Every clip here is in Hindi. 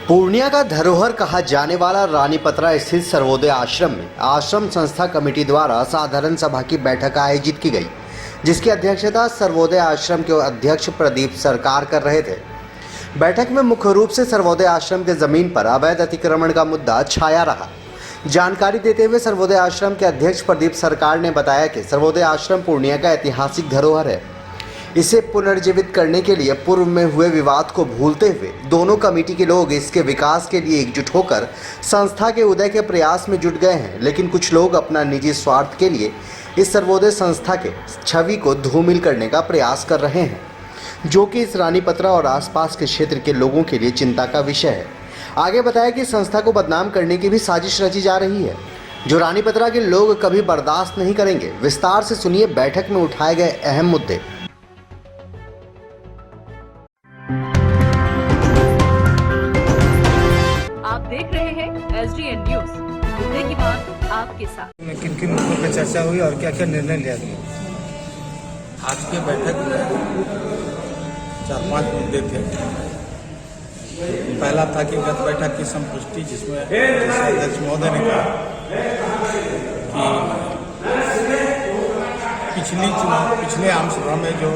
पूर्णिया का धरोहर कहा जाने वाला रानीपत्रा स्थित सर्वोदय आश्रम में आश्रम संस्था कमेटी द्वारा साधारण सभा की बैठक आयोजित की गई, जिसकी अध्यक्षता सर्वोदय आश्रम के अध्यक्ष प्रदीप सरकार कर रहे थे। बैठक में मुख्य रूप से सर्वोदय आश्रम के जमीन पर अवैध अतिक्रमण का मुद्दा छाया रहा। जानकारी देते हुए सर्वोदय आश्रम के अध्यक्ष प्रदीप सरकार ने बताया कि सर्वोदय आश्रम पूर्णिया का ऐतिहासिक धरोहर है। इसे पुनर्जीवित करने के लिए पूर्व में हुए विवाद को भूलते हुए दोनों कमेटी के लोग इसके विकास के लिए एकजुट होकर संस्था के उदय के प्रयास में जुट गए हैं। लेकिन कुछ लोग अपना निजी स्वार्थ के लिए इस सर्वोदय संस्था के छवि को धूमिल करने का प्रयास कर रहे हैं, जो कि इस रानीपत्रा और आसपास के क्षेत्र के लोगों के लिए चिंता का विषय है। आगे बताया कि संस्था को बदनाम करने की भी साजिश रची जा रही है, जो रानीपत्रा के लोग कभी बर्दाश्त नहीं करेंगे। विस्तार से सुनिए बैठक में उठाए गए अहम मुद्दे। आप देख रहे हैं SDN न्यूज, मुद्दे की बात आपके साथ। किन किन मुद्दों पर चर्चा हुई और क्या क्या निर्णय लिया गया? आज के बैठक में 4-5 मुद्दे थे। पहला था कि गत बैठक की संपुष्टि, जिसमें अध्यक्ष महोदय ने कहा कि पिछले आम सभा में जो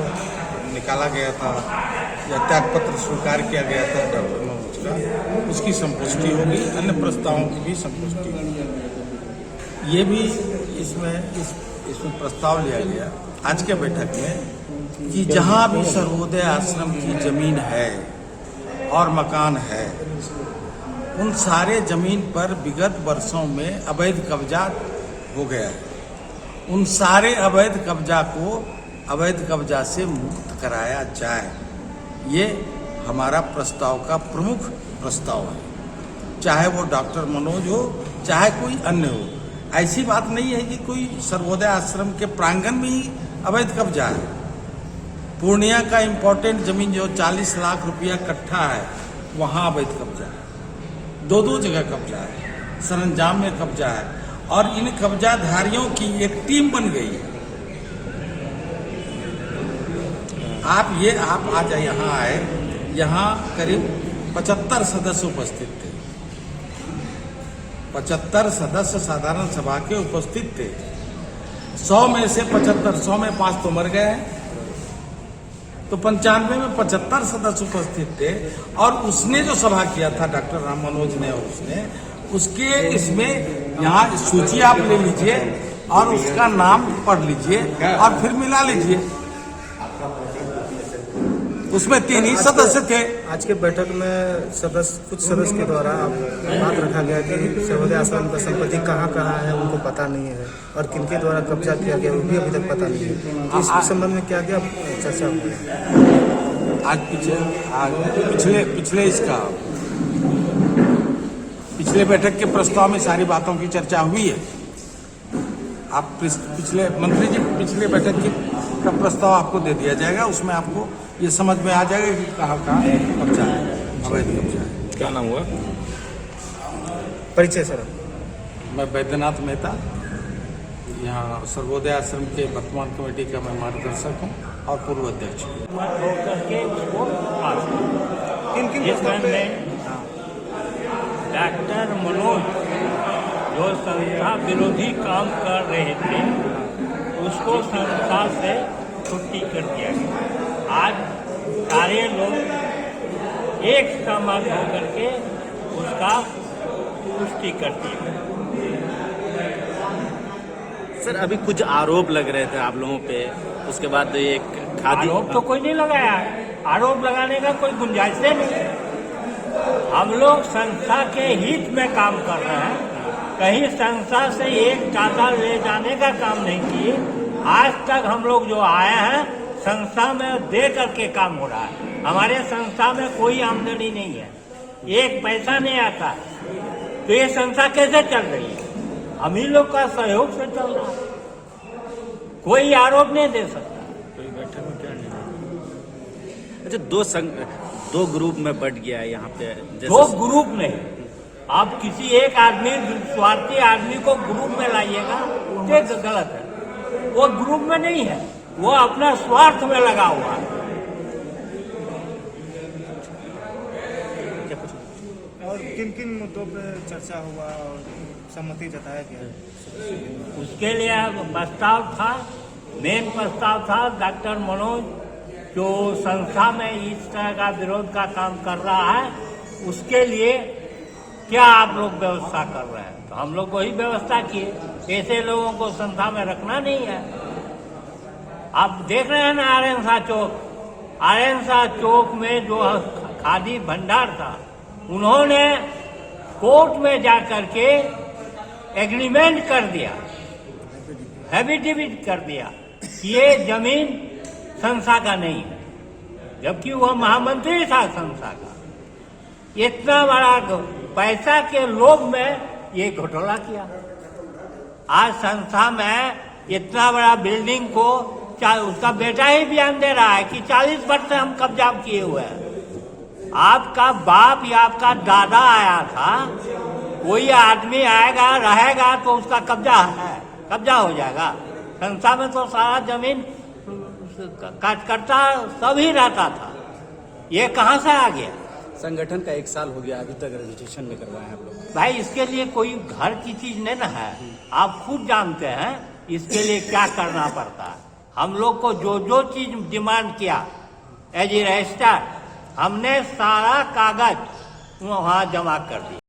निकाला गया था या त्यागपत्र स्वीकार किया गया था डॉक्टर मनोज का, उसकी संपुष्टि होगी, अन्य प्रस्तावों की भी संपुष्टि होगी। ये भी इसमें प्रस्ताव लिया गया आज के बैठक में कि जहाँ भी सर्वोदय आश्रम की जमीन है और मकान है, उन सारे जमीन पर विगत वर्षों में अवैध कब्जा हो गया है। उन सारे अवैध कब्जा से मुक्त कराया जाए, ये हमारा प्रस्ताव का प्रमुख प्रस्ताव है। चाहे वो डॉक्टर मनोज हो, चाहे कोई अन्य हो। ऐसी बात नहीं है कि कोई सर्वोदय आश्रम के प्रांगण में ही अवैध कब्जा है। पूर्णिया का इम्पोर्टेंट जमीन जो 40 लाख रुपया कट्ठा है, वहाँ अवैध कब्जा है। दो जगह कब्जा है, सरंजाम में कब्जा है, और इन कब्जाधारियों की एक टीम बन गई है। आप आज यहाँ आए, यहाँ करीब 75 सदस्य उपस्थित थे। 75 सदस्य साधारण सभा के उपस्थित थे। 100 में से 75, 100 में 5 तो मर गए हैं, तो 95 में 75 सदस्य उपस्थित थे। और उसने जो सभा किया था डॉक्टर राम मनोज ने, और उसके इसमें यहाँ सूची आप ले लीजिए और उसका नाम पढ़ लीजिए और फिर मिला लीजिए। उसमें 3 ही सदस्य थे। आज के बैठक में कुछ सदस्य के द्वारा बात रखा गया कि सर्वोदय आश्रम का संपत्ति कहाँ है उनको पता नहीं है, और किनके द्वारा कब्जा किया गया वो भी अभी तक पता नहीं है। तो इस संबंध में क्या चर्चा हुई? पिछले बैठक के प्रस्ताव में सारी बातों की चर्चा हुई है। आप पिछले मंत्री जी, पिछले बैठक का प्रस्ताव आपको दे दिया जाएगा। उसमें आपको ये समझ में आ जाएगा कि कहाँ कब्जा है, अवैध कब्जा है। क्या नाम हुआ? परिचय सर। मैं बैद्यनाथ मेहता, यहाँ सर्वोदय आश्रम के वर्तमान कमेटी का मैं मार्गदर्शक हूँ और पूर्व अध्यक्ष हूँ। डॉक्टर मनोज जो संस्था विरोधी काम कर रहे थे, उसको संस्था से छुट्टी कर दिया गया। आज सारे लोग एक सहमत होकर के उसका पुष्टि कर दिया। सर, अभी कुछ आरोप लग रहे थे आप लोगों पे, उसके बाद एक खादी आरोप तो कोई नहीं लगाया है। आरोप लगाने का कोई गुंजाइश नहीं। हम लोग संस्था के हित में काम कर रहे हैं, कहीं संस्था से एक चांदा ले जाने का काम नहीं किए। आज तक हम लोग जो आए हैं, संस्था में दे करके काम हो रहा है। हमारे संस्था में कोई आमदनी नहीं है, एक पैसा नहीं आता, तो ये संस्था कैसे चल रही है? हम ही लोग का सहयोग से चल रहा है। कोई आरोप नहीं दे सकता। कोई बैठक में क्या नहीं? अच्छा, दो ग्रुप में बट गया है यहाँ पे। दो ग्रुप नहीं, आप किसी एक आदमी, स्वार्थी आदमी को ग्रुप में लाइएगा तो गलत है। वो ग्रुप में नहीं है, वो अपना स्वार्थ में लगा हुआ है। किन किन मुद्दों पे चर्चा हुआ और सहमति जताया गया? उसके लिए प्रस्ताव था, मेन प्रस्ताव था डॉक्टर मनोज जो संस्था में इस तरह का विरोध का काम कर रहा है उसके लिए क्या आप लोग व्यवस्था कर रहे हैं। तो हम लोग वही व्यवस्था किए, ऐसे लोगों को संस्था में रखना नहीं है। आप देख रहे हैं ना आर्यन शाह चौक में जो खादी भंडार था, उन्होंने कोर्ट में जाकर के एग्रीमेंट कर दिया, एफिडेविट कर दिया कि ये जमीन संस्था का नहीं है, जबकि वह महामंत्री था संस्था का। इतना बड़ा पैसा के लोभ में ये घोटाला किया। आज संस्था में इतना बड़ा बिल्डिंग को उसका बेटा ही बयान दे रहा है कि 40 वर्ष से हम कब्जा किए हुए हैं। आपका बाप या आपका दादा आया था, कोई आदमी आएगा रहेगा तो उसका कब्जा है, कब्जा हो जाएगा। संस्था में तो सारा जमीन काटकर्ता सब ही रहता था, ये कहाँ से आ गया? संगठन का 1 साल हो गया, अभी तक रजिस्ट्रेशन नहीं करवाए हैं आप लोग। भाई इसके लिए कोई घर की चीज नहीं ना है, आप खुद जानते हैं इसके लिए क्या करना पड़ता है। हम लोग को जो चीज डिमांड किया एज ए रजिस्टर, हमने सारा कागज वहाँ जमा कर दिया।